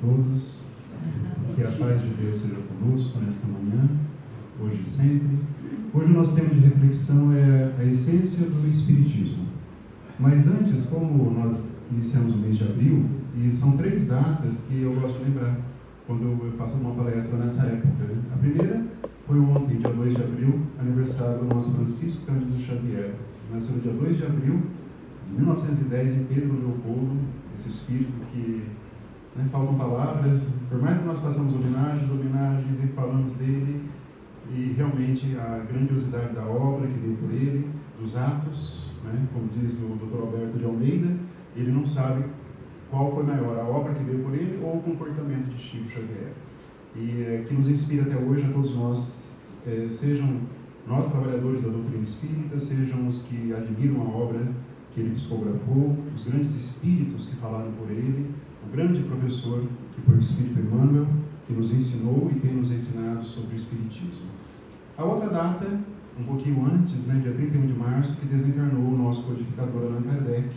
todos, que a paz de Deus seja conosco nesta manhã, hoje e sempre. Hoje o nosso tema de reflexão é a essência do Espiritismo. Mas antes, como nós iniciamos o mês de abril, e são 3 datas que eu gosto de lembrar quando eu faço uma palestra nessa época. A primeira foi ontem, dia 2 de abril, aniversário do nosso Francisco Cândido Xavier. Nasceu no dia 2 de abril de 1910 em Pedro Leopoldo, esse espírito que faltam palavras, por mais que nós façamos homenagens e falamos dele, e realmente a grandiosidade da obra que veio por ele, dos atos, como diz o Dr. Alberto de Almeida, ele não sabe qual foi maior, a obra que veio por ele ou o comportamento de Chico Xavier. E que nos inspira até hoje a todos nós, sejam nós trabalhadores da doutrina espírita, sejam os que admiram a obra que ele psicografou, os grandes espíritos que falaram por ele, o grande professor que foi o Espírito Emmanuel, que nos ensinou e tem nos ensinado sobre o Espiritismo. A outra data, um pouquinho antes, dia 31 de março, que desencarnou o nosso codificador Allan Kardec,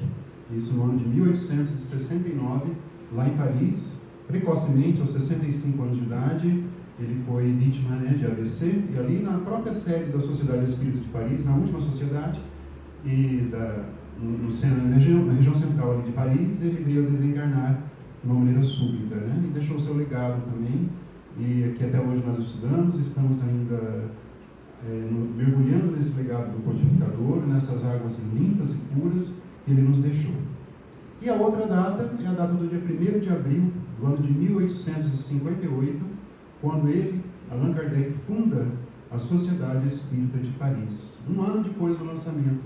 isso no ano de 1869, lá em Paris, precocemente, aos 65 anos de idade, ele foi vítima de AVC, e ali na própria sede da Sociedade Espírita de Paris, na última sociedade, e na região central ali de Paris, ele veio a desencarnar de uma maneira súbita, e deixou o seu legado também, e que até hoje nós estudamos, estamos ainda mergulhando nesse legado do codificador, nessas águas limpas e puras que ele nos deixou. E a outra data é a data do dia 1º de abril do ano de 1858, quando ele, Allan Kardec, funda a Sociedade Espírita de Paris. Um ano depois do lançamento,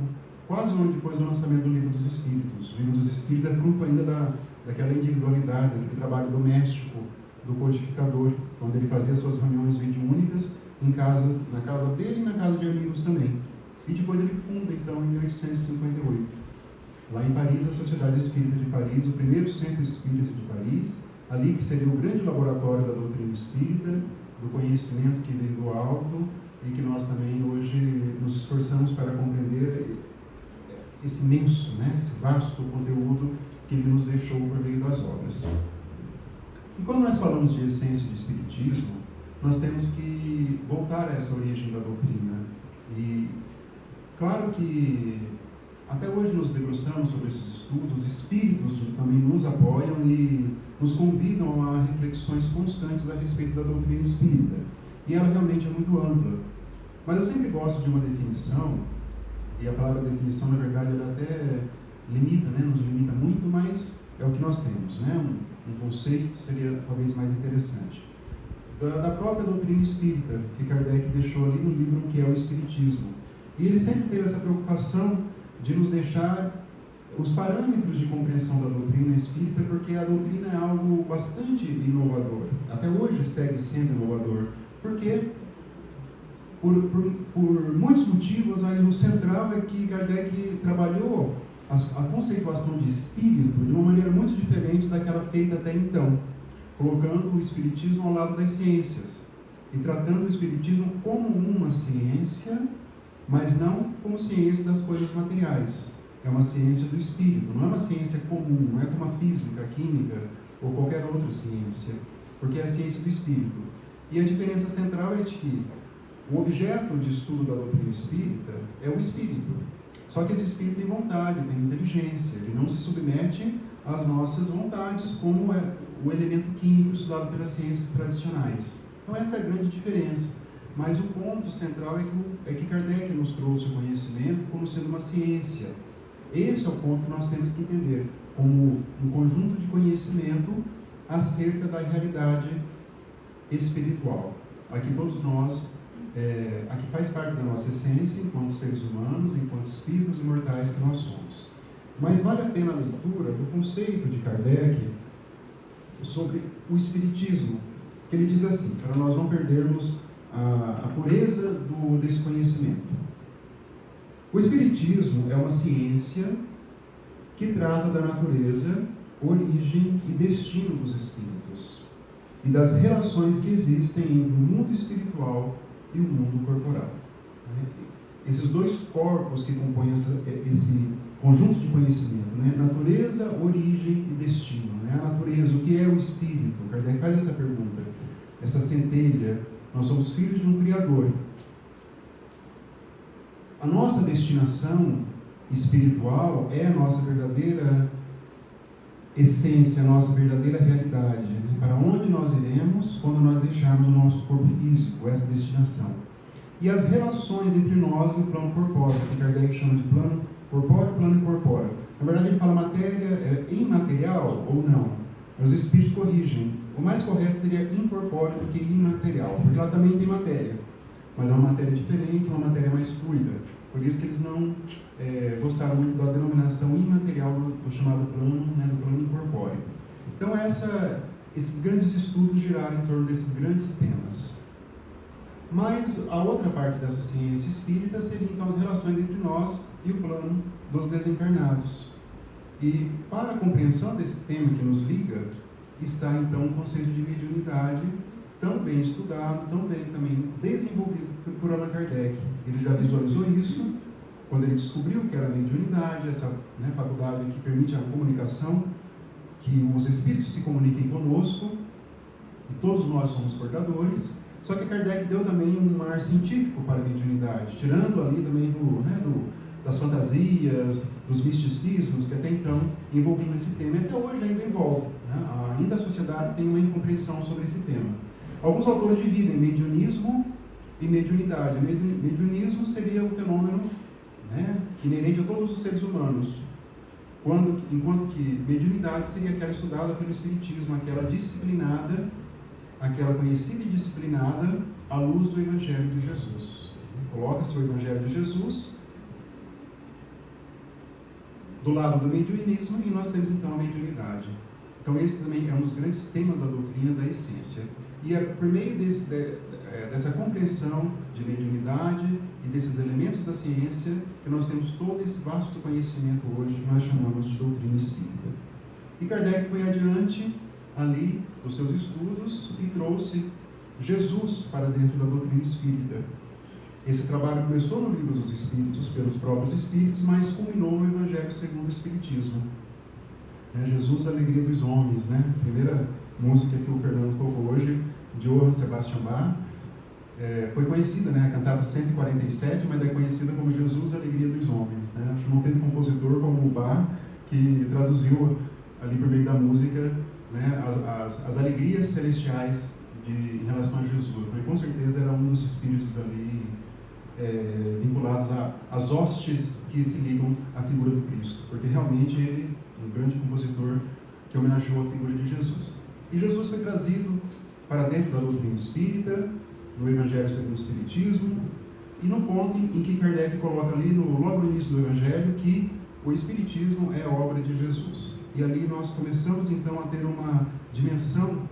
quase um ano depois do lançamento do Livro dos Espíritos. O Livro dos Espíritos é fruto ainda daquela individualidade, daquele trabalho doméstico do codificador, quando ele fazia suas reuniões mediúnicas na casa dele e na casa de amigos também. E depois ele funda, então, em 1858, lá em Paris, a Sociedade Espírita de Paris, o primeiro centro espírita de Paris, ali que seria o grande laboratório da doutrina espírita, do conhecimento que veio do alto e que nós também hoje nos esforçamos para compreender esse imenso, esse vasto conteúdo que ele nos deixou por meio das obras. E quando nós falamos de essência de espiritismo, nós temos que voltar a essa origem da doutrina. E claro que até hoje nos debruçamos sobre esses estudos, os espíritos também nos apoiam e nos convidam a reflexões constantes a respeito da doutrina espírita. E ela realmente é muito ampla. Mas eu sempre gosto de uma definição, e a palavra definição, na verdade, ela até limita, nos limita muito, mas é o que nós temos, Um conceito seria talvez mais interessante. Da própria doutrina espírita, que Kardec deixou ali no livro que é o Espiritismo. E ele sempre teve essa preocupação de nos deixar os parâmetros de compreensão da doutrina espírita, porque a doutrina é algo bastante inovador. Até hoje segue sendo inovador. Por quê? Por muitos motivos, mas o central é que Kardec trabalhou a conceituação de espírito de uma maneira muito diferente daquela feita até então, colocando o espiritismo ao lado das ciências e tratando o espiritismo como uma ciência, mas não como ciência das coisas materiais. É uma ciência do espírito, não é uma ciência comum, não é como a física, a química ou qualquer outra ciência, porque é a ciência do espírito. E a diferença central é de que o objeto de estudo da doutrina espírita é o espírito. Só que esse espírito tem vontade, tem inteligência, ele não se submete às nossas vontades, como é o elemento químico estudado pelas ciências tradicionais. Então essa é a grande diferença. Mas o ponto central é que Kardec nos trouxe o conhecimento como sendo uma ciência. Esse é o ponto que nós temos que entender, como um conjunto de conhecimento acerca da realidade espiritual. Aqui todos nós, aqui faz parte da nossa essência, enquanto seres humanos, enquanto espíritos imortais que nós somos. Mas vale a pena a leitura do conceito de Kardec sobre o Espiritismo, que ele diz assim, para nós não perdermos a pureza desse conhecimento. O Espiritismo é uma ciência que trata da natureza, origem e destino dos espíritos e das relações que existem entre o mundo espiritual e o mundo corporal. Esses dois corpos que compõem conjunto de conhecimento, né? Natureza, origem e destino, né? A natureza, o que é o espírito? Kardec faz essa pergunta, essa centelha. Nós somos filhos de um Criador. A nossa destinação espiritual é a nossa verdadeira essência, a nossa verdadeira realidade, né? Para onde nós iremos quando nós deixarmos o nosso corpo físico, essa destinação. E as relações entre nós e o plano corpóreo, que Kardec chama de plano corpóreo, plano incorpóreo. Na verdade, ele fala matéria é imaterial ou não. Os espíritos corrigem. O mais correto seria incorpóreo do que imaterial, porque ela também tem matéria, mas é uma matéria diferente, uma matéria mais fluida. Por isso que eles não gostaram muito da denominação imaterial do chamado plano, né, do plano incorpóreo. Então, esses grandes estudos giraram em torno desses grandes temas. Mas a outra parte dessa ciência espírita seria então as relações entre nós e o plano dos desencarnados. E para a compreensão desse tema que nos liga, está então o conceito de mediunidade, tão bem estudado, tão bem também desenvolvido por Allan Kardec. Ele já visualizou isso quando ele descobriu que era a mediunidade, essa faculdade que permite a comunicação, que os espíritos se comuniquem conosco, e todos nós somos portadores. Só que Kardec deu também um ar científico para a mediunidade, tirando ali também das fantasias, dos misticismos que até então envolviam esse tema, e até hoje ainda envolve. Né? Ainda a sociedade tem uma incompreensão sobre esse tema. Alguns autores dividem mediunismo e mediunidade. Mediunismo seria um fenômeno, né, inerente a todos os seres humanos, enquanto que mediunidade seria aquela estudada pelo Espiritismo, aquela disciplinada, aquela conhecida e disciplinada à luz do Evangelho de Jesus. Coloca-se o Evangelho de Jesus do lado do mediunismo e nós temos então a mediunidade. Então esse também é um dos grandes temas da doutrina da essência. E é por meio dessa compreensão de mediunidade e desses elementos da ciência que nós temos todo esse vasto conhecimento hoje que nós chamamos de doutrina espírita. E Kardec foi adiante ali dos seus estudos e trouxe Jesus para dentro da doutrina espírita. Esse trabalho começou no Livro dos Espíritos, pelos próprios Espíritos, mas culminou no Evangelho segundo o Espiritismo. Jesus, a alegria dos homens, né? A primeira música que o Fernando tocou hoje, de Johann Sebastian Bach, foi conhecida, né? A cantata 147, mas é conhecida como Jesus, a alegria dos homens, né? Acho que não teve compositor como o Bach que traduziu ali por meio da música, né, as alegrias celestiais em relação a Jesus, mas com certeza era um dos espíritos ali vinculados às hostes que se ligam à figura do Cristo, porque realmente ele é um grande compositor que homenageou a figura de Jesus. E Jesus foi trazido para dentro da doutrina espírita, no Evangelho segundo o Espiritismo, e no ponto em que Kardec coloca ali, logo no início do Evangelho, que o Espiritismo é a obra de Jesus. E ali nós começamos então a ter uma dimensão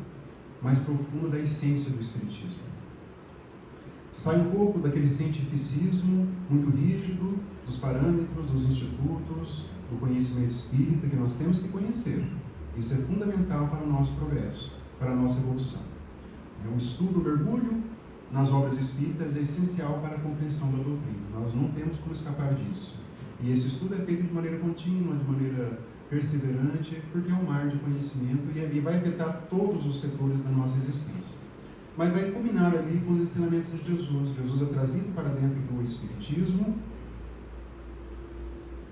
mais profunda da essência do Espiritismo. Sai um pouco daquele cientificismo muito rígido, dos parâmetros, dos institutos, do conhecimento espírita que nós temos que conhecer. Isso é fundamental para o nosso progresso, para a nossa evolução. O estudo, o mergulho nas obras espíritas é essencial para a compreensão da doutrina. Nós não temos como escapar disso. E esse estudo é feito de maneira contínua, de maneira perseverante, porque é um mar de conhecimento e vai afetar todos os setores da nossa existência. Mas vai culminar ali com os ensinamentos de Jesus. Jesus é trazido para dentro do Espiritismo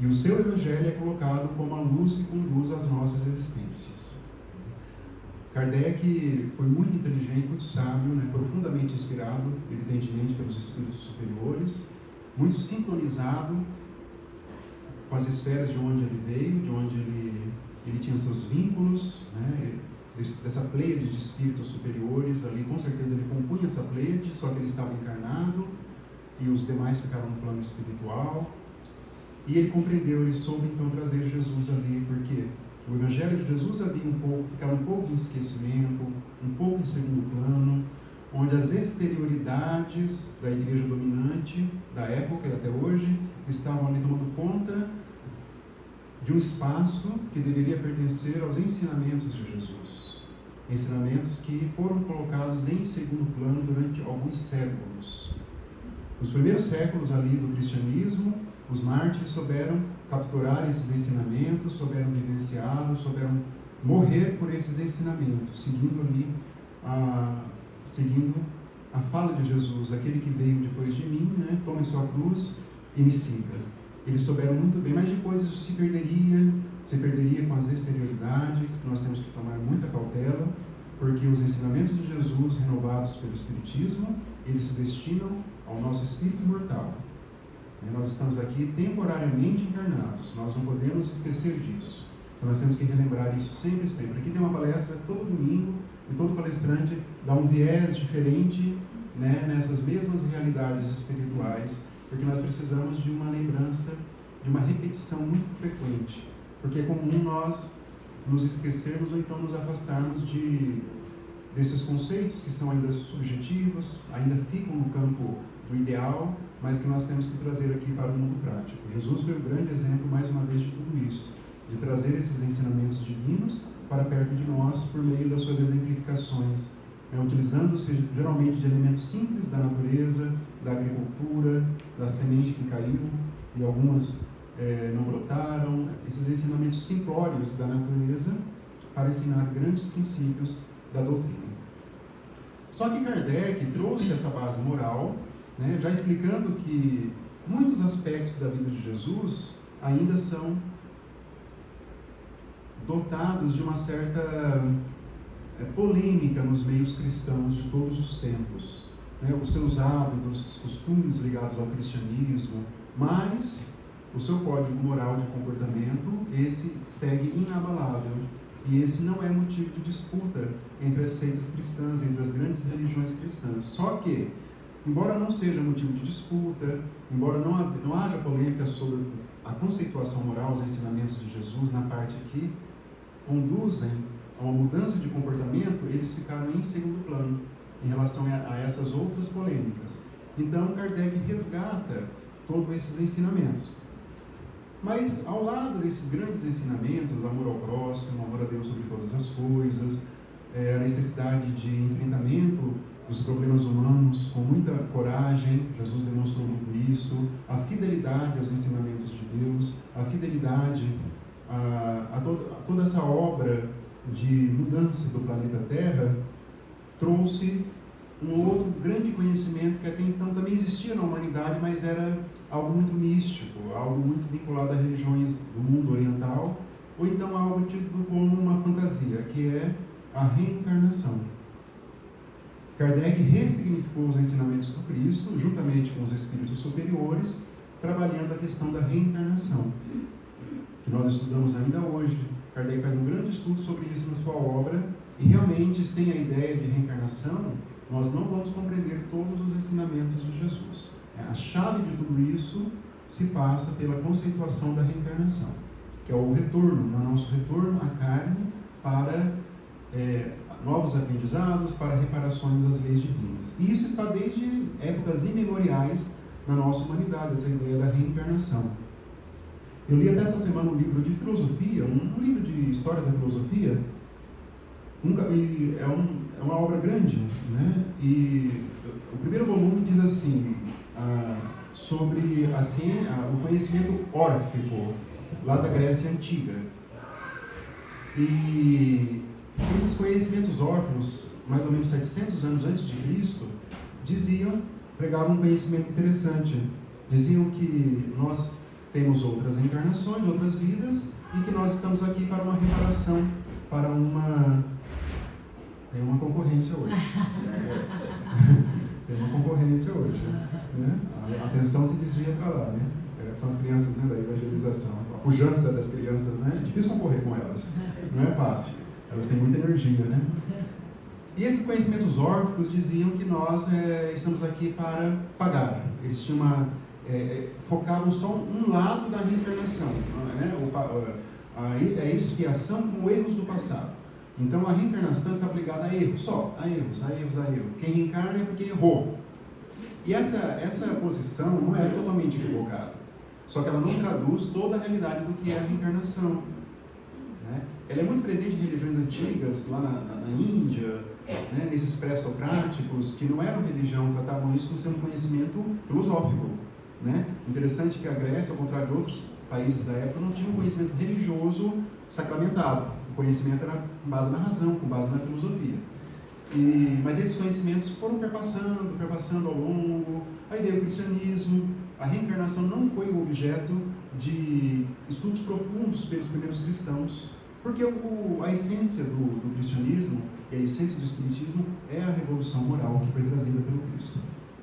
e o seu Evangelho é colocado como a luz que conduz às nossas existências. Kardec foi muito inteligente, muito sábio, né, profundamente inspirado, evidentemente, pelos espíritos superiores, muito sincronizado com as esferas de onde ele veio, de onde ele tinha seus vínculos, né, dessa pleiade de espíritos superiores ali, com certeza ele compunha essa pleiade, só que ele estava encarnado e os demais ficaram no plano espiritual. E ele compreendeu, ele soube então trazer Jesus ali, porque o Evangelho de Jesus ficava um pouco em esquecimento, um pouco em segundo plano, onde as exterioridades da igreja dominante da época e até hoje estavam ali tomando conta de um espaço que deveria pertencer aos ensinamentos de Jesus. Ensinamentos que foram colocados em segundo plano durante alguns séculos. Nos primeiros séculos ali do cristianismo, os mártires souberam capturar esses ensinamentos, souberam vivenciá-los, souberam morrer por esses ensinamentos, seguindo a fala de Jesus, aquele que veio depois de mim, né? Tome sua cruz e me siga. Eles souberam muito bem, mas depois isso se perderia com as exterioridades, que nós temos que tomar muita cautela, porque os ensinamentos de Jesus, renovados pelo Espiritismo, eles se destinam ao nosso espírito mortal. Nós estamos aqui temporariamente encarnados, nós não podemos esquecer disso. Então nós temos que relembrar isso sempre e sempre. Aqui tem uma palestra todo domingo, e todo palestrante dá um viés diferente, né, nessas mesmas realidades espirituais, porque nós precisamos de uma lembrança, de uma repetição muito frequente, porque é comum nós nos esquecermos ou então nos afastarmos desses conceitos que são ainda subjetivos, ainda ficam no campo do ideal, mas que nós temos que trazer aqui para o mundo prático. Jesus foi o grande exemplo, mais uma vez, de tudo isso, de trazer esses ensinamentos divinos para perto de nós por meio das suas exemplificações, utilizando-se geralmente de elementos simples da natureza, da agricultura, da semente que caiu e algumas não brotaram, esses ensinamentos simplórios da natureza para ensinar grandes princípios da doutrina. Só que Kardec trouxe essa base moral, né, já explicando que muitos aspectos da vida de Jesus ainda são dotados de uma certa polêmica nos meios cristãos de todos os tempos, né? Os seus hábitos, costumes ligados ao cristianismo, mas o seu código moral de comportamento, esse segue inabalável, e esse não é motivo de disputa entre as seitas cristãs, entre as grandes religiões cristãs. Só que, embora não seja motivo de disputa, embora não haja polêmica sobre a conceituação moral, os ensinamentos de Jesus, na parte que conduzem a uma mudança de comportamento, eles ficaram em segundo plano em relação a essas outras polêmicas. Então, Kardec resgata todos esses ensinamentos. Mas, ao lado desses grandes ensinamentos, amor ao próximo, amor a Deus sobre todas as coisas, a necessidade de enfrentamento dos problemas humanos com muita coragem, Jesus demonstrou muito isso, a fidelidade aos ensinamentos de Deus, a fidelidade a toda essa obra de mudança do planeta Terra, trouxe um outro grande conhecimento que até então também existia na humanidade, mas era algo muito místico, algo muito vinculado a religiões do mundo oriental, ou então algo tido como uma fantasia, que é a reencarnação. Kardec ressignificou os ensinamentos do Cristo, juntamente com os espíritos superiores, trabalhando a questão da reencarnação, que nós estudamos ainda hoje. Kardec faz um grande estudo sobre isso na sua obra, e realmente, sem a ideia de reencarnação, nós não vamos compreender todos os ensinamentos de Jesus. A chave de tudo isso se passa pela conceituação da reencarnação, que é o retorno, o nosso retorno à carne para novos aprendizados, para reparações das leis divinas. E isso está desde épocas imemoriais na nossa humanidade, essa ideia da reencarnação. Eu li até essa semana um livro de filosofia, um livro de história da filosofia, é uma obra grande, né? E o primeiro volume diz assim, sobre a ciência, o conhecimento órfico, lá da Grécia Antiga. E esses conhecimentos órficos, mais ou menos 700 anos antes de Cristo, pregavam um conhecimento interessante. Diziam que nós temos outras encarnações, outras vidas, e que nós estamos aqui para uma reparação, para uma... Tem uma concorrência hoje. Tem uma concorrência hoje. Né? A atenção se desvia para lá. Né? São as crianças, né, da evangelização. A pujança das crianças, né? É difícil concorrer com elas. Não é fácil. Elas têm muita energia. Né? E esses conhecimentos órficos diziam que nós estamos aqui para pagar. Eles tinham focavam só um lado da reencarnação. Né? A expiação com erros do passado. Então a reencarnação está ligada a erros, só a erros. Quem reencarna é porque errou. E essa posição não é totalmente equivocada, só que ela não traduz toda a realidade do que é a reencarnação. Né? Ela é muito presente em religiões antigas, lá na Índia, né? Nesses pré-socráticos, que não eram religião, tratavam isso como sendo um conhecimento filosófico. Né? Interessante que a Grécia, ao contrário de outros países da época não tinham conhecimento religioso sacramentado. O conhecimento era com base na razão, com base na filosofia. Mas esses conhecimentos foram perpassando ao longo. Aí veio o cristianismo. A reencarnação não foi o objeto de estudos profundos pelos primeiros cristãos, porque a essência do cristianismo e a essência do espiritismo é a revolução moral que foi trazida pelo Cristo.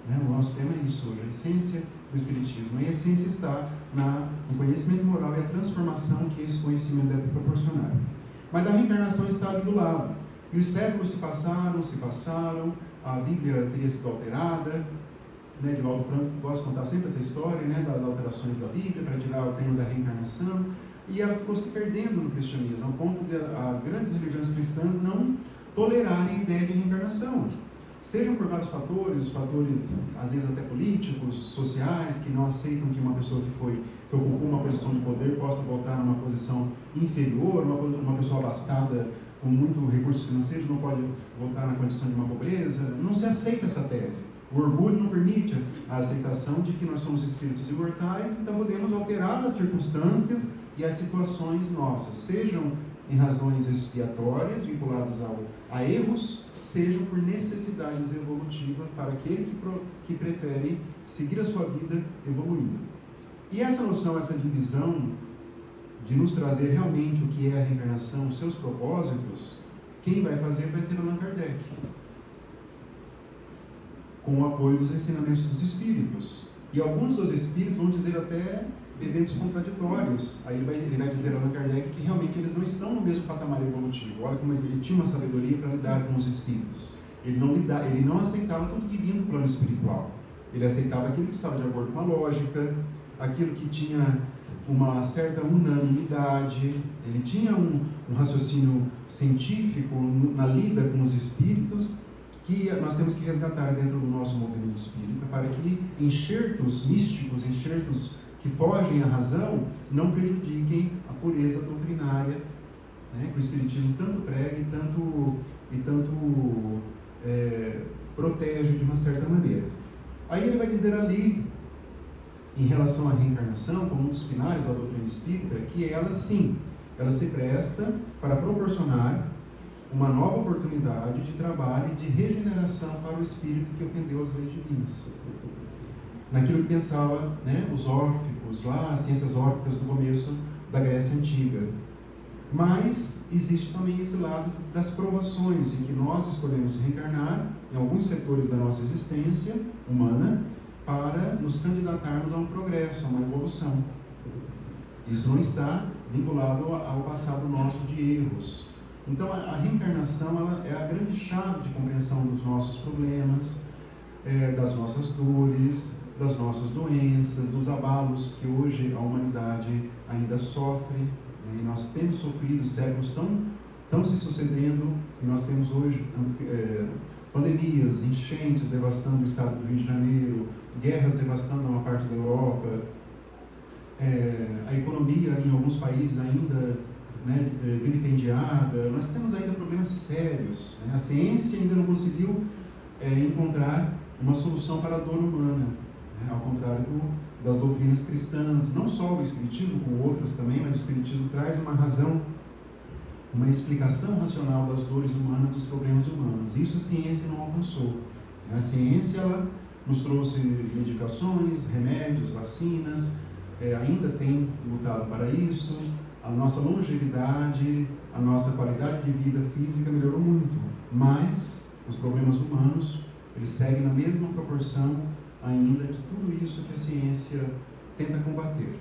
O nosso tema é isso hoje, a essência do espiritismo. E a essência está no conhecimento moral e a transformação que esse conhecimento deve proporcionar. Mas a reencarnação está ali do lado. E os séculos se passaram, a Bíblia teria sido alterada. Divaldo Franco gosta de contar sempre essa história, das alterações da Bíblia para tirar o tema da reencarnação. E ela ficou se perdendo no cristianismo, ao ponto de as grandes religiões cristãs não tolerarem a ideia de reencarnação. Sejam por vários fatores às vezes até políticos, sociais, que não aceitam que uma pessoa que ocupou uma posição de poder possa voltar numa posição inferior, uma pessoa abastada com muito recursos financeiros não pode voltar na condição de uma pobreza. Não se aceita essa tese. O orgulho não permite a aceitação de que nós somos espíritos imortais, então podemos alterar as circunstâncias e as situações nossas, sejam em razões expiatórias vinculadas a erros, sejam por necessidades evolutivas para aquele que prefere seguir a sua vida evoluindo. E essa noção, essa divisão de nos trazer realmente o que é a reencarnação, os seus propósitos, quem vai fazer vai ser Allan Kardec, com o apoio dos ensinamentos dos espíritos. E alguns dos espíritos vão dizer até eventos contraditórios. Aí ele vai dizer a Allan Kardec que realmente eles não estão no mesmo patamar evolutivo. Olha como ele tinha uma sabedoria para lidar com os espíritos. Ele não aceitava tudo que vinha do plano espiritual. Ele aceitava aquilo que estava de acordo com a lógica, aquilo que tinha uma certa unanimidade. Ele tinha um raciocínio científico na lida com os espíritos, que nós temos que resgatar dentro do nosso movimento espírita, para que enxertos místicos, enxertos que fogem à razão, não prejudiquem a pureza doutrinária, que o espiritismo tanto prega e tanto protege de uma certa maneira. Aí ele vai dizer ali, em relação à reencarnação, como um dos pilares da doutrina espírita, que ela sim, ela se presta para proporcionar uma nova oportunidade de trabalho e de regeneração para o espírito que ofendeu as leis divinas. Naquilo que pensava os órficos, lá, as ciências órficas do começo da Grécia Antiga. Mas existe também esse lado das provações, em que nós escolhemos reencarnar em alguns setores da nossa existência humana para nos candidatarmos a um progresso, a uma evolução. Isso não está vinculado ao passado nosso de erros. Então a reencarnação ela é a grande chave de compreensão dos nossos problemas, das nossas dores, das nossas doenças, dos abalos que hoje a humanidade ainda sofre. E nós temos sofrido, séculos estão se sucedendo, e nós temos hoje pandemias, enchentes devastando o estado do Rio de Janeiro, guerras devastando uma parte da Europa, a economia em alguns países ainda vilipendiada. Nós temos ainda problemas sérios. A ciência ainda não conseguiu encontrar uma solução para a dor humana, ao contrário das doutrinas cristãs, não só o espiritismo, como outras também, mas o espiritismo traz uma razão, uma explicação racional das dores humanas, dos problemas humanos. Isso a ciência não alcançou. A ciência ela nos trouxe medicações, remédios, vacinas, ainda tem lutado para isso. A nossa longevidade, a nossa qualidade de vida física melhorou muito, mas os problemas humanos eles seguem na mesma proporção ainda de tudo isso que a ciência tenta combater.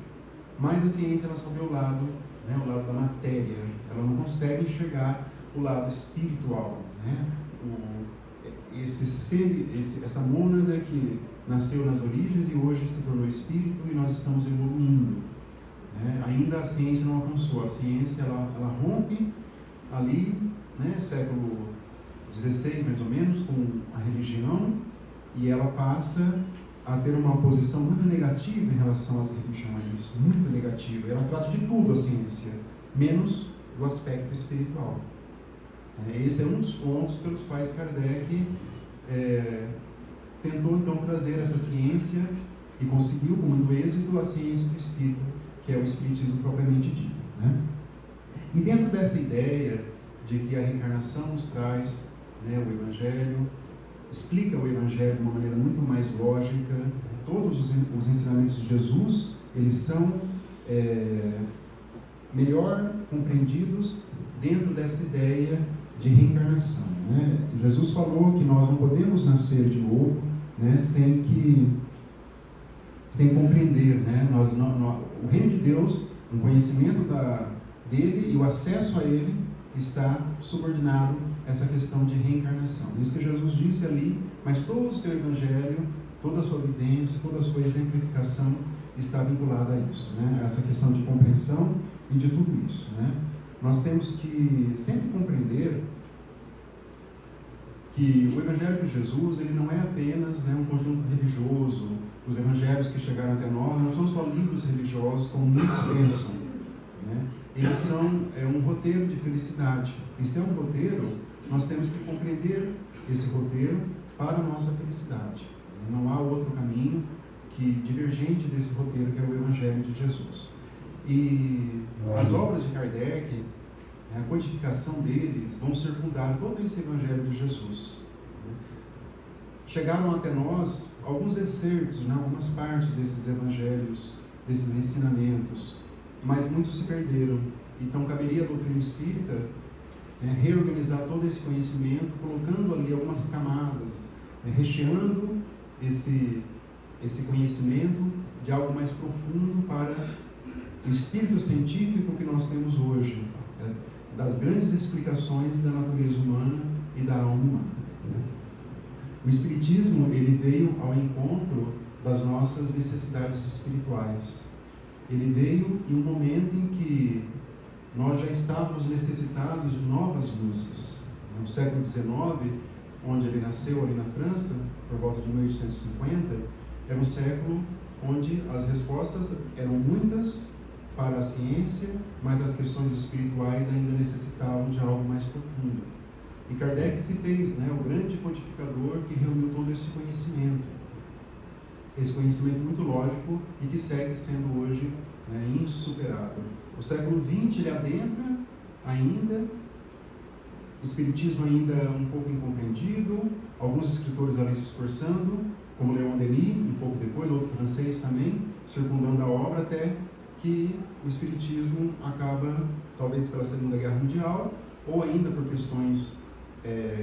Mas a ciência ela só vê o lado da matéria, ela não consegue enxergar o lado espiritual, essa mônada que nasceu nas origens e hoje se tornou espírito e nós estamos evoluindo. Ainda a ciência não alcançou. A ciência ela rompe ali, século XVI mais ou menos, com a religião, e ela passa a ter uma posição muito negativa em relação às religiões, muito negativa. Ela trata de tudo a ciência, menos do aspecto espiritual. Esse é um dos pontos pelos quais Kardec tentou então trazer essa ciência, e conseguiu com muito êxito, a ciência do espírito, que é o Espiritismo propriamente dito, né? E dentro dessa ideia de que a reencarnação nos traz, né, o Evangelho, explica o Evangelho de uma maneira muito mais lógica, todos os ensinamentos de Jesus, eles são melhor compreendidos dentro dessa ideia de reencarnação, né? Jesus falou que nós não podemos nascer de novo, né, sem compreender, né? O reino de Deus, o conhecimento dele e o acesso a ele está subordinado a essa questão de reencarnação. Isso que Jesus disse ali, mas todo o seu evangelho, toda a sua vivência, toda a sua exemplificação está vinculada a isso, né? A essa questão de compreensão e de tudo isso, né? Nós temos que sempre compreender que o Evangelho de Jesus, ele não é apenas, né, um conjunto religioso. Os evangelhos que chegaram até nós não são só livros religiosos, como muitos pensam, né? Eles são um roteiro de felicidade. E se é um roteiro, nós temos que compreender esse roteiro para a nossa felicidade. Não há outro caminho divergente desse roteiro, que é o Evangelho de Jesus. E as obras de Kardec, a codificação deles, vão circundar todo esse Evangelho de Jesus. Chegaram até nós alguns excertos, né, algumas partes desses evangelhos, desses ensinamentos, mas muitos se perderam. Então caberia à doutrina espírita reorganizar todo esse conhecimento, colocando ali algumas camadas, recheando esse conhecimento de algo mais profundo para o espírito científico que nós temos hoje, das grandes explicações da natureza humana e da alma humana. O Espiritismo, ele veio ao encontro das nossas necessidades espirituais. Ele veio em um momento em que nós já estávamos necessitados de novas luzes. No século XIX, onde ele nasceu ali na França, por volta de 1850, era um século onde as respostas eram muitas para a ciência, mas as questões espirituais ainda necessitavam de algo mais profundo. E Kardec se fez, né, o grande codificador que reuniu todo esse conhecimento muito lógico e que segue sendo hoje, né, insuperável. O século XX ele adentra ainda, o Espiritismo ainda um pouco incompreendido, alguns escritores ali se esforçando, como Leon Denis, um pouco depois, outro francês também, circundando a obra, até que o Espiritismo acaba, talvez pela Segunda Guerra Mundial, ou ainda por questões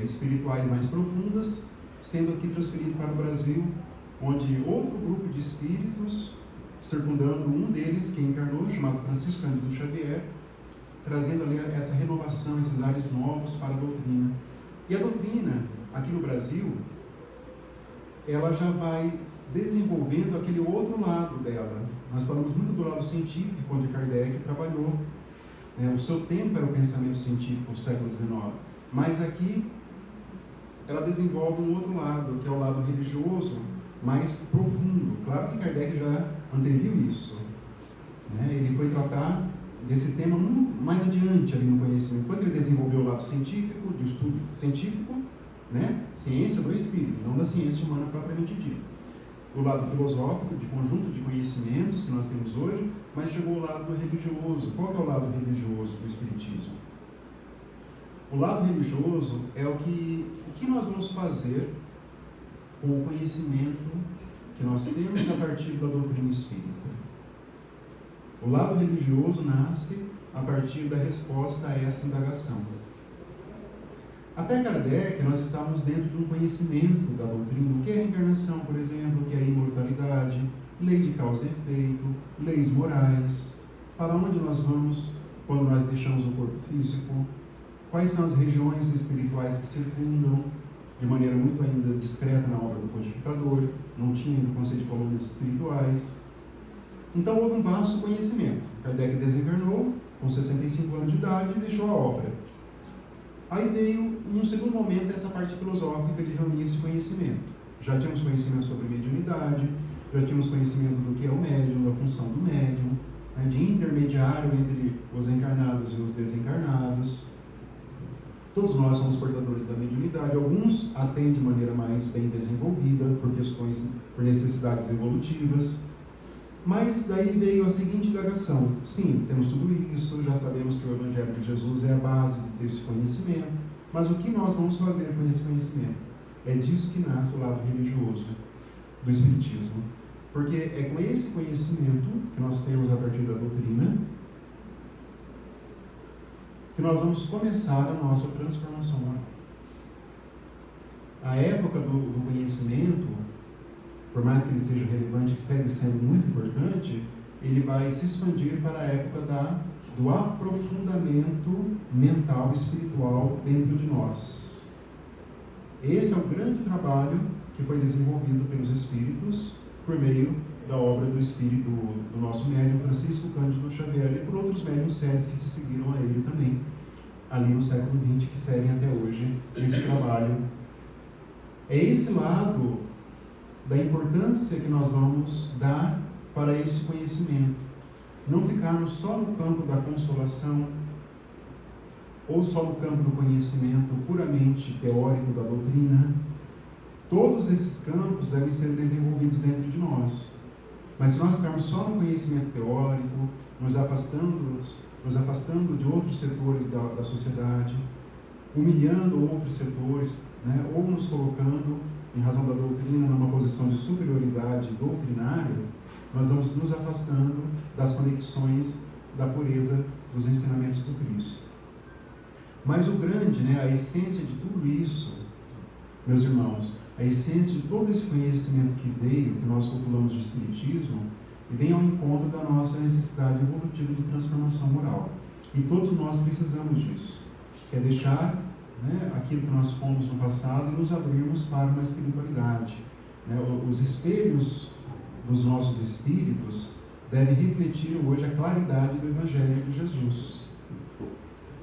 espirituais mais profundas, sendo aqui transferido para o Brasil, onde outro grupo de espíritos, circundando um deles, que encarnou, chamado Francisco Cândido Xavier, trazendo ali essa renovação, esses ares novos para a doutrina. E a doutrina, aqui no Brasil, ela já vai desenvolvendo aquele outro lado dela. Nós falamos muito do lado científico, onde Kardec trabalhou. O seu tempo era o pensamento científico do século XIX. Mas aqui, ela desenvolve um outro lado, que é o lado religioso, mais profundo. Claro que Kardec já anteviu isso, né? Ele foi tratar desse tema mais adiante ali no conhecimento. Quando ele desenvolveu o lado científico, de estudo científico, né? Ciência do espírito, não da ciência humana propriamente dita. O lado filosófico, de conjunto de conhecimentos que nós temos hoje, mas chegou o lado religioso. Qual que é o lado religioso do Espiritismo? O lado religioso é o que nós vamos fazer com o conhecimento que nós temos a partir da doutrina espírita. O lado religioso nasce a partir da resposta a essa indagação. Até Kardec, nós estávamos dentro de um conhecimento da doutrina, o que é a reencarnação, por exemplo, o que é a imortalidade, lei de causa e efeito, leis morais, para onde nós vamos quando nós deixamos o corpo físico, quais são as regiões espirituais que circundam, de maneira muito ainda discreta na obra do codificador, não tinha ainda o conceito de colônias espirituais. Então houve um vasto conhecimento. Kardec desencarnou com 65 anos de idade e deixou a obra. Aí veio, em um segundo momento, essa parte filosófica de reunir esse conhecimento. Já tínhamos conhecimento sobre mediunidade, já tínhamos conhecimento do que é o médium, da função do médium, né, de intermediário entre os encarnados e os desencarnados. Todos nós somos portadores da mediunidade, alguns a têm de maneira mais bem desenvolvida, por necessidades evolutivas. Mas daí veio a seguinte indagação: sim, temos tudo isso, já sabemos que o Evangelho de Jesus é a base desse conhecimento, mas o que nós vamos fazer com esse conhecimento? É disso que nasce o lado religioso do Espiritismo. Porque é com esse conhecimento que nós temos a partir da doutrina que nós vamos começar a nossa transformação moral. A época do conhecimento, por mais que ele seja relevante, que segue sendo muito importante, ele vai se expandir para a época do aprofundamento mental e espiritual dentro de nós. Esse é o grande trabalho que foi desenvolvido pelos Espíritos por meio da obra do Espírito do nosso médium Francisco Cândido Xavier e por outros médiuns sérios que se seguiram a ele também, ali no século XX, que seguem até hoje esse trabalho. É esse lado da importância que nós vamos dar para esse conhecimento. Não ficarmos só no campo da consolação ou só no campo do conhecimento puramente teórico da doutrina. Todos esses campos devem ser desenvolvidos dentro de nós. Mas se nós ficarmos só no conhecimento teórico, nos afastando de outros setores da sociedade, humilhando outros setores, né, ou nos colocando, em razão da doutrina, numa posição de superioridade doutrinária, nós vamos nos afastando das conexões da pureza dos ensinamentos do Cristo. Mas o grande, né, a essência de tudo isso, meus irmãos, a essência de todo esse conhecimento que veio, que nós populamos de Espiritismo, vem ao encontro da nossa necessidade evolutiva de transformação moral. E todos nós precisamos disso. É deixar, né, aquilo que nós fomos no passado e nos abrirmos para uma espiritualidade. Né? Os espelhos dos nossos espíritos devem refletir hoje a claridade do Evangelho de Jesus.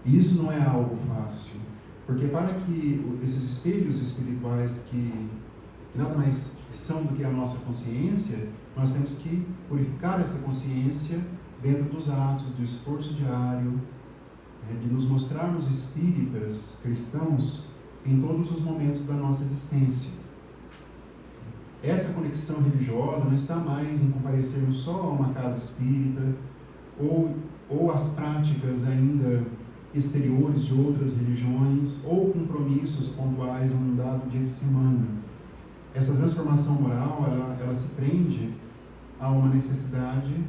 E isso não é algo fácil, porque para que esses espelhos espirituais que nada mais são do que a nossa consciência, nós temos que purificar essa consciência dentro dos atos, do esforço diário, de nos mostrarmos espíritas, cristãos, em todos os momentos da nossa existência. Essa conexão religiosa não está mais em comparecermos só a uma casa espírita ou as práticas ainda exteriores de outras religiões ou compromissos pontuais num dado dia de semana. Essa transformação moral, ela se prende a uma necessidade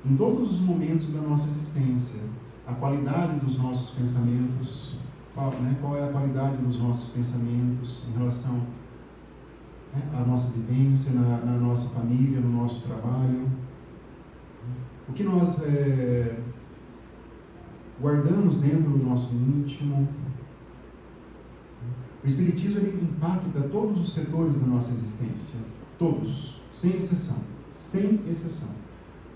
em todos os momentos da nossa existência. A qualidade dos nossos pensamentos, qual é a qualidade dos nossos pensamentos em relação à nossa vivência, na nossa família, no nosso trabalho. O que nós guardamos dentro do nosso íntimo. O Espiritismo, ele impacta todos os setores da nossa existência. Todos, sem exceção. Sem exceção.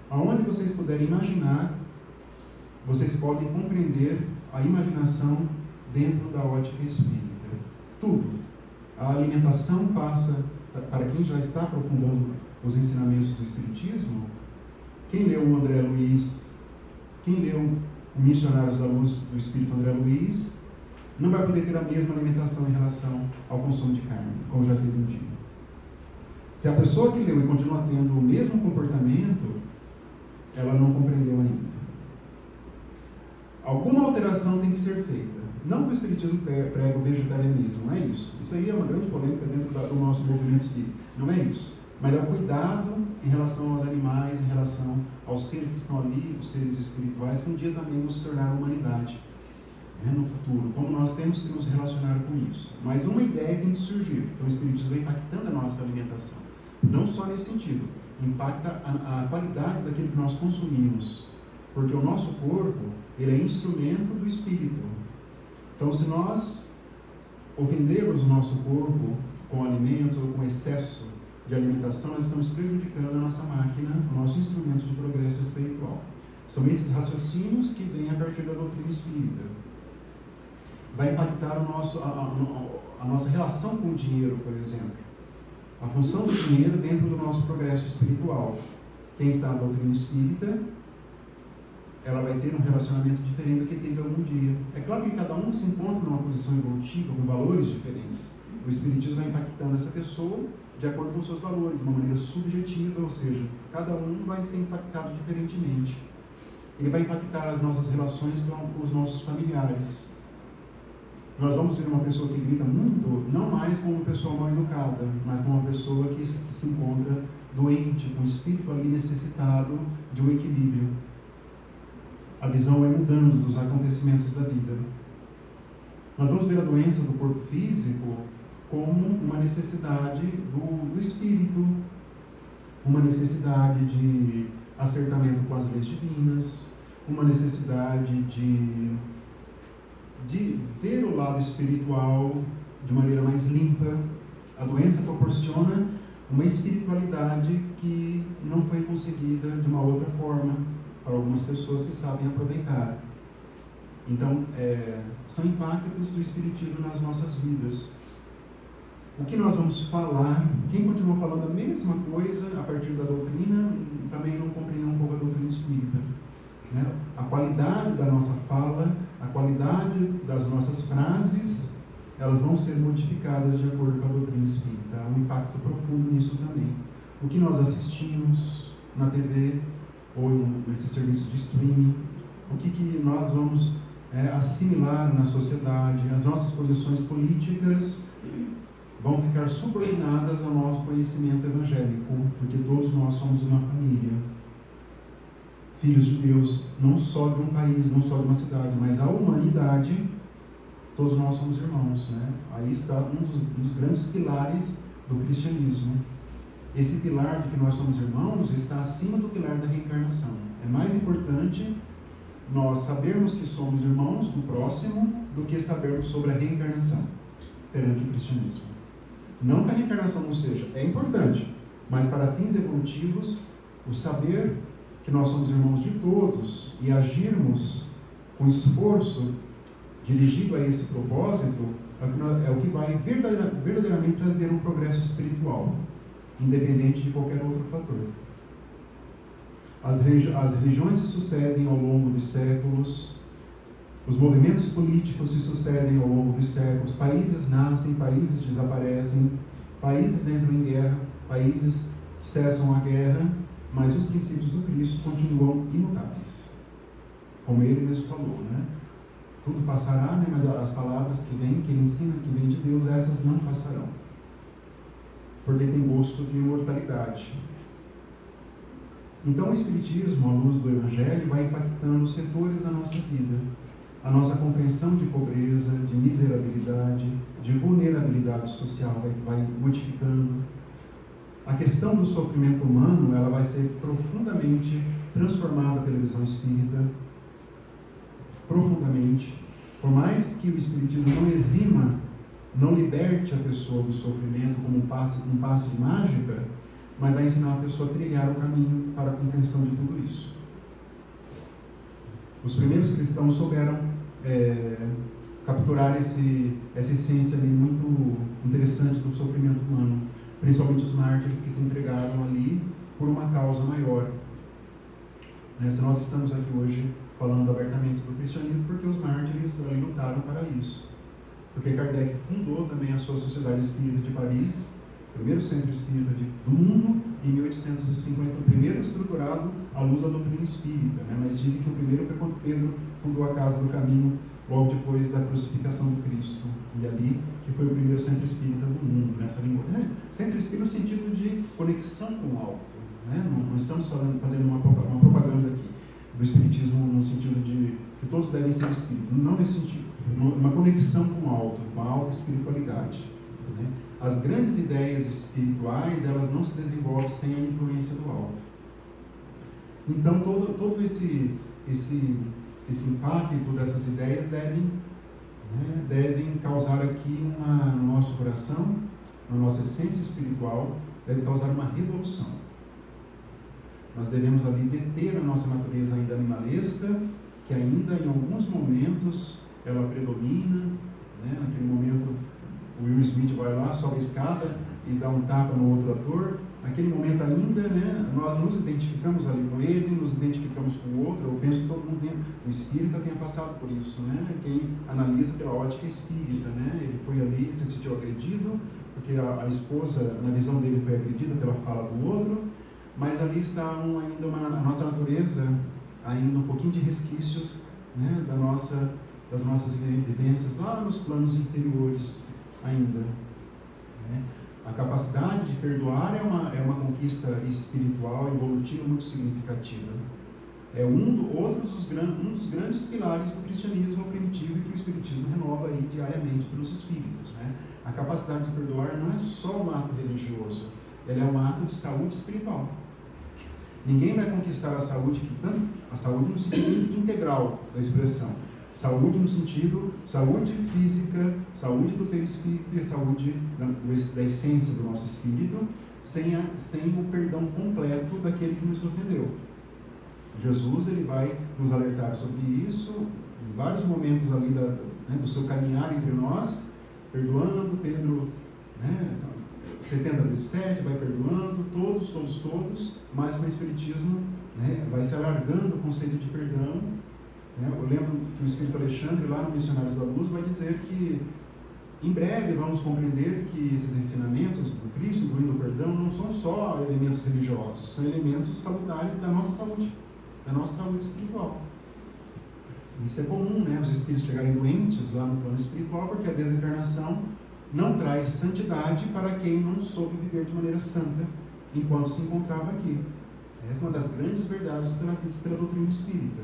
Aonde vocês puderem imaginar, vocês podem compreender a imaginação dentro da ótica espírita. Tudo. A alimentação passa, para quem já está aprofundando os ensinamentos do Espiritismo, quem leu o André Luiz, quem leu o Missionários da Luz do Espírito André Luiz, não vai poder ter a mesma alimentação em relação ao consumo de carne, como já teve um dia. Se a pessoa que leu e continua tendo o mesmo comportamento, ela não compreendeu ainda. Alguma alteração tem que ser feita. Não que o Espiritismo prega o vegetarianismo, não é isso. Isso aí é uma grande polêmica dentro do nosso movimento espírita. Não é isso. Mas é o cuidado em relação aos animais, em relação aos seres que estão ali, os seres espirituais, que um dia também vão se tornar humanidade, né, no futuro. Como nós temos que nos relacionar com isso. Mas uma ideia tem que surgir. Então o Espiritismo vai impactando a nossa alimentação. Não só nesse sentido. Impacta a qualidade daquilo que nós consumimos. Porque o nosso corpo, ele é instrumento do Espírito. Então, se nós ofendermos o nosso corpo com alimentos ou com excesso de alimentação, nós estamos prejudicando a nossa máquina, o nosso instrumento de progresso espiritual. São esses raciocínios que vêm a partir da doutrina espírita. Vai impactar a nossa relação com o dinheiro, por exemplo. A função do dinheiro dentro do nosso progresso espiritual. Quem está na doutrina espírita, ela vai ter um relacionamento diferente do que teve algum dia. É claro que cada um se encontra numa posição evolutiva, com valores diferentes. O Espiritismo vai impactando essa pessoa de acordo com os seus valores, de uma maneira subjetiva, ou seja, cada um vai ser impactado diferentemente. Ele vai impactar as nossas relações com os nossos familiares. Nós vamos ter uma pessoa que grita muito, não mais como uma pessoa mal educada, mas como uma pessoa que se encontra doente, com o espírito ali necessitado de um equilíbrio. A visão é mudando dos acontecimentos da vida. Nós vamos ver a doença do corpo físico como uma necessidade do espírito, uma necessidade de acertamento com as leis divinas, uma necessidade de ver o lado espiritual de maneira mais limpa. A doença proporciona uma espiritualidade que não foi conseguida de uma outra forma para algumas pessoas que sabem aproveitar. Então, são impactos do espiritismo nas nossas vidas. O que nós vamos falar, quem continua falando a mesma coisa a partir da doutrina, também não compreende um pouco a doutrina espírita. Né? A qualidade da nossa fala, a qualidade das nossas frases, elas vão ser modificadas de acordo com a doutrina espírita. Há um impacto profundo nisso também. O que nós assistimos na TV ou nesse serviço de streaming, o que nós vamos assimilar na sociedade, as nossas posições políticas vão ficar subordinadas ao nosso conhecimento evangélico, porque todos nós somos uma família, filhos de Deus, não só de um país, não só de uma cidade, mas a humanidade, todos nós somos irmãos, né? Aí está um dos grandes pilares do cristianismo. Esse pilar de que nós somos irmãos está acima do pilar da reencarnação. É mais importante nós sabermos que somos irmãos do próximo do que sabermos sobre a reencarnação perante o cristianismo. Não que a reencarnação não seja, é importante, mas para fins evolutivos, o saber que nós somos irmãos de todos e agirmos com esforço dirigido a esse propósito é o que vai verdadeiramente trazer um progresso espiritual, independente de qualquer outro fator. As religiões se sucedem ao longo dos séculos, os movimentos políticos se sucedem ao longo dos séculos, países nascem, países desaparecem, países entram em guerra, países cessam a guerra, mas os princípios do Cristo continuam imutáveis. Como ele mesmo falou, né? Tudo passará, né? Mas as palavras que vêm, que ele ensina, que vêm de Deus, essas não passarão. Porque tem gosto de imortalidade. Então o Espiritismo, à luz do Evangelho, vai impactando os setores da nossa vida. A nossa compreensão de pobreza, de miserabilidade, de vulnerabilidade social vai modificando. A questão do sofrimento humano, ela vai ser profundamente transformada pela visão espírita. Profundamente. Por mais que o Espiritismo não exima, não liberte a pessoa do sofrimento como um passe de mágica, mas vai ensinar a pessoa a trilhar o caminho para a compreensão de tudo isso. Os primeiros cristãos souberam capturar essa essência ali muito interessante do sofrimento humano, principalmente os mártires que se entregaram ali por uma causa maior. Se nós estamos aqui hoje falando abertamente do cristianismo, porque os mártires ali lutaram para isso. Porque Kardec fundou também a sua Sociedade Espírita de Paris, primeiro centro espírita do mundo, em 1850, o primeiro estruturado à luz da doutrina espírita, né? Mas dizem que o primeiro foi quando Pedro fundou a Casa do Caminho, logo depois da crucificação de Cristo, e ali que foi o primeiro centro espírita do mundo, nessa língua. Centro espírita no sentido de conexão com o alto, né? Não estamos fazendo uma propaganda aqui do espiritismo no sentido de que todos devem ser espíritos, não nesse sentido, uma conexão com o alto, com a alta espiritualidade, né? As grandes ideias espirituais, elas não se desenvolvem sem a influência do alto. Então, todo esse impacto dessas ideias devem causar aqui no nosso coração, na nossa essência espiritual, deve causar uma revolução. Nós devemos ali deter a nossa natureza ainda animalesca, que ainda em alguns momentos ela predomina, né? Naquele momento o Will Smith vai lá, sobe a escada e dá um tapa no outro ator, naquele momento ainda, né, nós nos identificamos ali com ele, nos identificamos com o outro. Eu penso que todo mundo o espírita tenha passado por isso, né? Quem analisa pela ótica espírita, né? Ele foi ali, se sentiu agredido, porque a esposa, na visão dele, foi agredida pela fala do outro, mas ali está ainda a nossa natureza, ainda um pouquinho de resquícios, né, das nossas vivências lá nos planos inferiores ainda, né? A capacidade de perdoar é uma conquista espiritual, evolutiva, muito significativa. É um dos grandes pilares do cristianismo primitivo e que o espiritismo renova aí diariamente pelos espíritos, né? A capacidade de perdoar não é só um ato religioso, ele é um ato de saúde espiritual. Ninguém vai conquistar a saúde no sentido integral da expressão. Saúde no sentido, saúde física, saúde do perispírito e saúde da essência do nosso espírito, sem o perdão completo daquele que nos ofendeu. Jesus, ele vai nos alertar sobre isso em vários momentos ali do seu caminhar entre nós, perdoando. Pedro, né, 70 vezes 7, vai perdoando todos, mas com o Espiritismo, né, vai se alargando o conceito de perdão. Eu lembro que o Espírito Alexandre, lá no Missionários da Luz, vai dizer que em breve vamos compreender que esses ensinamentos do Cristo, incluindo o perdão, não são só elementos religiosos, são elementos salutares da nossa saúde espiritual. Isso é comum, né? Os espíritos chegarem doentes lá no plano espiritual, porque a desencarnação não traz santidade para quem não soube viver de maneira santa enquanto se encontrava aqui. Essa é uma das grandes verdades trazidas pela doutrina espírita.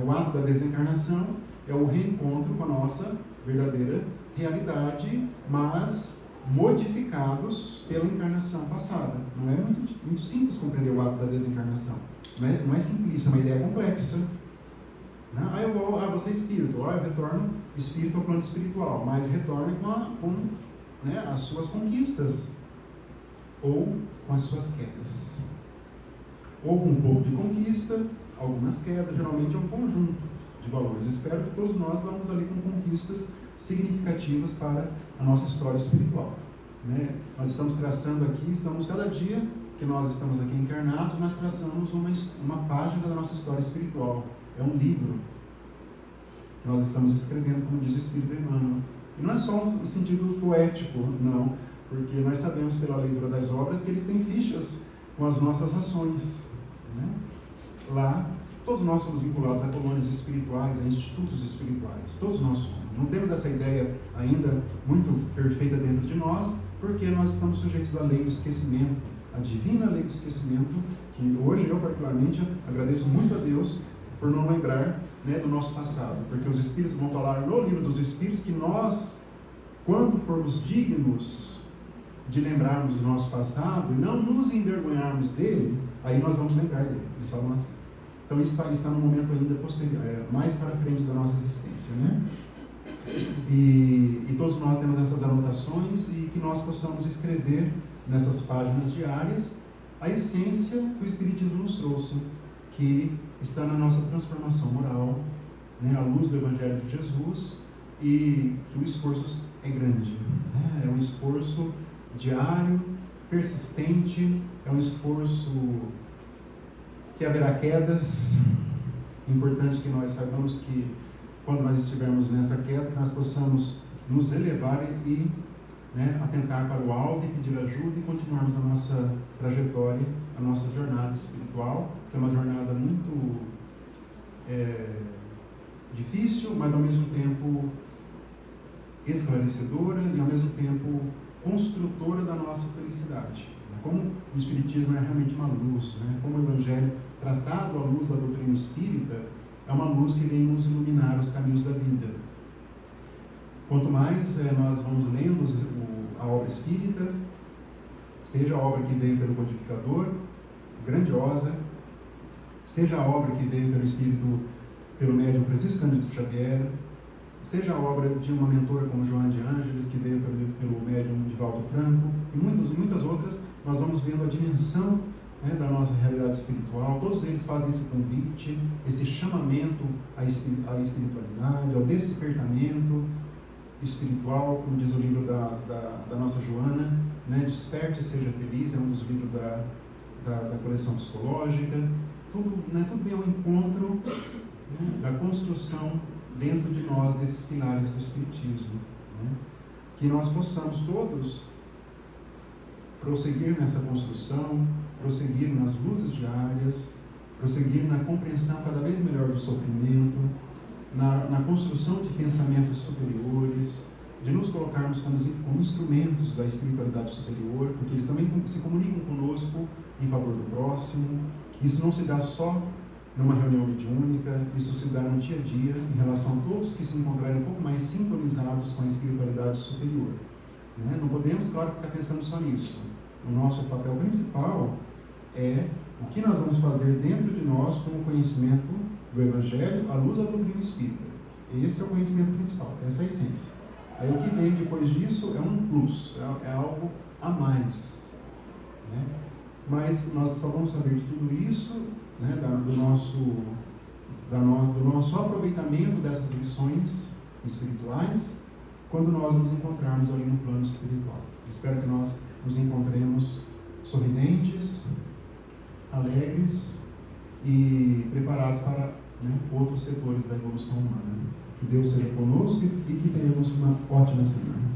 O ato da desencarnação é o reencontro com a nossa verdadeira realidade, mas modificados pela encarnação passada. Não é muito simples compreender o ato da desencarnação. Não é simplista, é uma ideia complexa. Você é espírito, eu retorno espírito ao plano espiritual, mas retorne com as suas conquistas, ou com as suas quedas. Ou com um pouco de conquista, algumas quedas, geralmente é um conjunto de valores. Espero que todos nós vamos ali com conquistas significativas para a nossa história espiritual. Nós estamos traçando aqui, cada dia que nós estamos aqui encarnados, nós traçamos uma página da nossa história espiritual. É um livro que nós estamos escrevendo, como diz o Espírito Emmanuel. E não é só no sentido poético, não, porque nós sabemos pela leitura das obras que eles têm fichas com as nossas ações. Lá, todos nós somos vinculados a colônias espirituais, a institutos espirituais, todos nós somos. Não temos essa ideia ainda muito perfeita dentro de nós, porque nós estamos sujeitos à lei do esquecimento, a divina lei do esquecimento, que hoje eu particularmente agradeço muito a Deus por não lembrar, do nosso passado, porque os Espíritos vão falar no livro dos Espíritos que nós, quando formos dignos de lembrarmos do nosso passado e não nos envergonharmos dele, aí nós vamos lembrar dele. Eles falam assim. Então isso está no momento ainda posterior, mais para frente da nossa existência, né? E todos nós temos essas anotações e que nós possamos escrever nessas páginas diárias a essência que o Espiritismo nos trouxe, que está na nossa transformação moral, à luz do Evangelho de Jesus, e que o esforço é grande, é um esforço diário, persistente, é um esforço que haverá quedas. Importante que nós saibamos que quando nós estivermos nessa queda, que nós possamos nos elevar e atentar para o alto e pedir ajuda e continuarmos a nossa trajetória, a nossa jornada espiritual, que é uma jornada muito difícil, mas ao mesmo tempo esclarecedora e ao mesmo tempo construtora da nossa felicidade. Como o Espiritismo é realmente uma luz, como o Evangelho tratado à luz da doutrina espírita, é uma luz que vem nos iluminar os caminhos da vida. Quanto mais nós vamos lendo a obra espírita, seja a obra que veio pelo codificador, grandiosa, seja a obra que veio pelo Espírito, pelo médium Francisco Cândido Xavier, seja a obra de uma mentora como Joana de Ângeles, que veio pelo médium Divaldo Franco, e muitas outras, nós vamos vendo a dimensão da nossa realidade espiritual. Todos eles fazem esse convite, esse chamamento à espiritualidade, ao despertamento espiritual, como diz o livro da nossa Joana, né? Desperte e Seja Feliz é um dos livros da coleção psicológica. Tudo, né? Tudo bem ao encontro, né? Da construção dentro de nós desses pilares do Espiritismo, né? Que nós possamos todos prosseguir nessa construção, prosseguir nas lutas diárias, prosseguir na compreensão cada vez melhor do sofrimento, na construção de pensamentos superiores, de nos colocarmos como instrumentos da espiritualidade superior, porque eles também se comunicam conosco em favor do próximo. Isso não se dá só numa reunião mediúnica, isso se dá no dia a dia, em relação a todos que se encontrarem um pouco mais sintonizados com a espiritualidade superior, né? Não podemos, claro, ficar pensando só nisso. O nosso papel principal é o que nós vamos fazer dentro de nós com o conhecimento do Evangelho à luz da doutrina espírita. Esse é o conhecimento principal, essa é a essência. Aí o que vem depois disso é um plus, é algo a mais, né? Mas nós só vamos saber de tudo isso, né, do nosso aproveitamento dessas lições espirituais, quando nós nos encontrarmos ali no plano espiritual. Espero que nós nos encontremos sorridentes, alegres e preparados para, né, outros setores da evolução humana. Que Deus seja conosco e que tenhamos uma ótima semana.